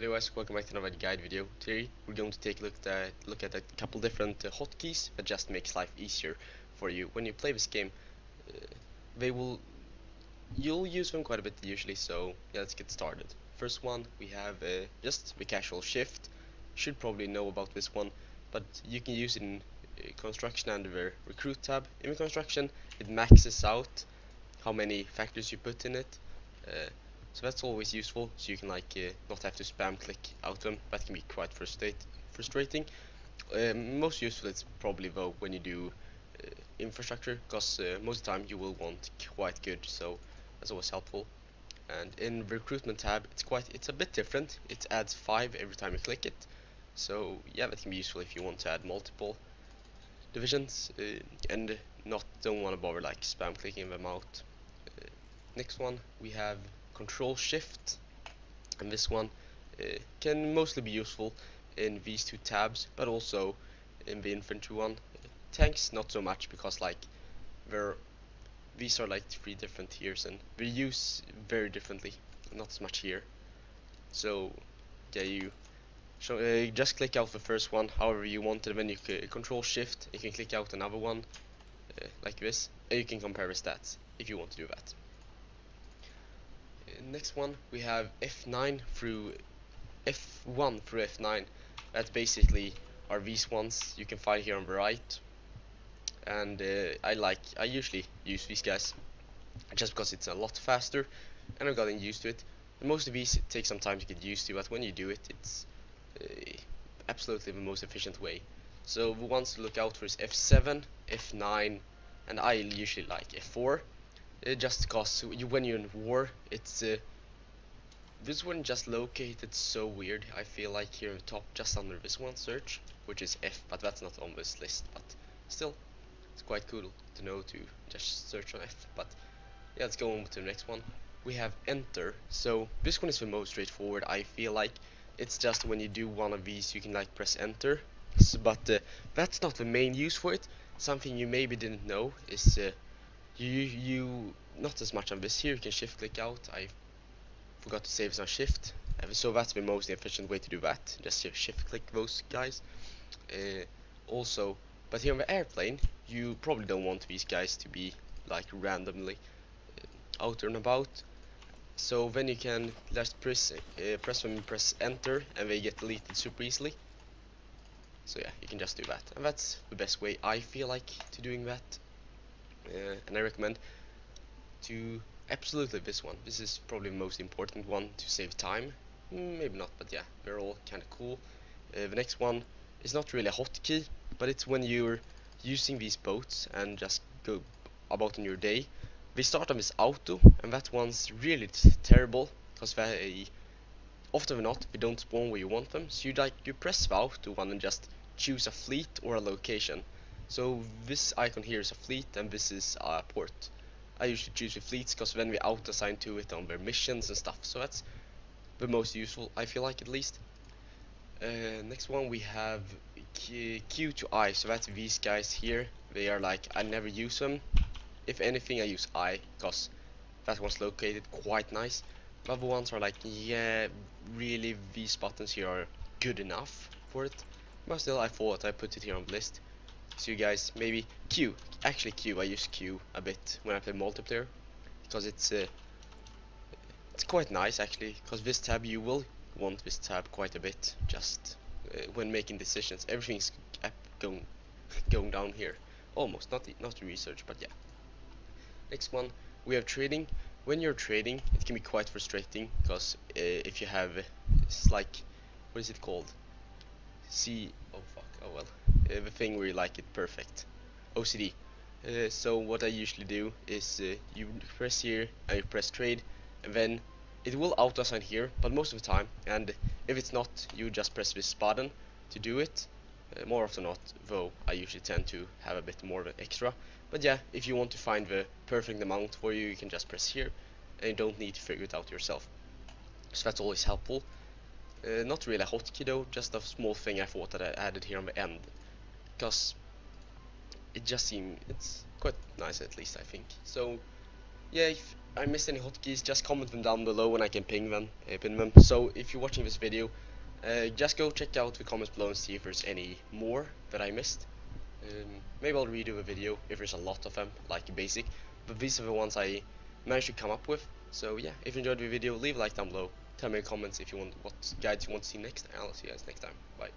Hello guys, welcome back to another guide video. Today we're going to take a look at a couple different hotkeys that just makes life easier for you when you play this game. They will You'll use them quite a bit usually, so yeah, let's get started. First one, we have just the casual shift. Should probably know about this one, but you can use it in construction under the recruit tab. In the construction, it maxes out how many factors you put in it. So that's always useful, so you can not have to spam click out them. That can be quite frustrating. Most useful it's probably though when you do infrastructure, because most of the time you will want quite good, so that's always helpful. And in the recruitment tab, it's a bit different. It adds 5 every time you click it, so yeah, that can be useful if you want to add multiple divisions and don't want to bother like spam clicking them out. Next one we have Control Shift, and this one can mostly be useful in these two tabs, but also in the infantry one. Tanks not so much, because these are like 3 different tiers and they're used very differently, not as much here. So yeah, just click out the first one however you want it, then you can Control Shift, you can click out another one like this, and you can compare the stats if you want to do that. Next one we have F1 through F9. That basically are these ones you can find here on the right, and I usually use these guys just because it's a lot faster and I've gotten used to it. And most of these take some time to get used to, but when you do it, it's absolutely the most efficient way. So the ones to look out for is F7, F9, and I usually like F4. Just because when you're in war, it's this one just located so weird. I feel like here on the top, just under this one, search, which is F, but that's not on this list. But still, it's quite cool to know to just search on F. But yeah, let's go on to the next one. We have Enter. So this one is the most straightforward. I feel like it's just when you do one of these, you can like press Enter. But that's not the main use for it. Something you maybe didn't know is you not as much on this here. You can shift click out. I forgot to save some shift, so that's the most efficient way to do that. Just shift click those guys. Also, but here on the airplane, you probably don't want these guys to be like randomly out and about. So then you can just press enter, and they get deleted super easily. So yeah, you can just do that, and that's the best way I feel like to doing that. And I recommend to absolutely this one. This is probably the most important one to save time. Maybe not, but yeah, they're all kind of cool. The next one is not really a hotkey, but it's when you're using these boats and just go about on your day. They start on this auto, and that one's really terrible, because they often or not they don't spawn where you want them. So you press the auto one and just choose a fleet or a location. So this icon here is a fleet, and this is a port. I usually choose the fleets because then we auto-assign to it on their missions and stuff. So that's the most useful, I feel like, at least. Next one we have Q to I. So that's these guys here. They are like, I never use them. If anything, I use I, because that one's located quite nice. The other ones are like, yeah, really these buttons here are good enough for it. But still, I thought I put it here on the list. So you guys, maybe Q. Actually Q, I use Q a bit when I play multiplayer, because it's quite nice actually, because this tab, you will want this tab quite a bit, just when making decisions. Everything's going down here. Almost, not research, but yeah. Next one, we have trading. When you're trading, it can be quite frustrating, because if you have, it's like, what is it called? Oh well, the thing where you like it perfect, OCD. So what I usually do is you press here and you press trade, and then it will auto assign here, but most of the time, and if it's not, you just press this button to do it. More often not, though I usually tend to have a bit more of an extra. But yeah, if you want to find the perfect amount for you, you can just press here, and you don't need to figure it out yourself. So that's always helpful. Not really a hotkey though, just a small thing I thought that I added here on the end, because it's quite nice, at least I think. So yeah, I missed any hotkeys, just comment them down below and I can pin them. So if you're watching this video, just go check out the comments below and see if there's any more that I missed. Maybe I'll redo a video if there's a lot of them, like basic, but these are the ones I managed to come up with. So yeah, if you enjoyed the video, leave a like down below, tell me in the comments if you want what guides you want to see next, and I'll see you guys next time. Bye.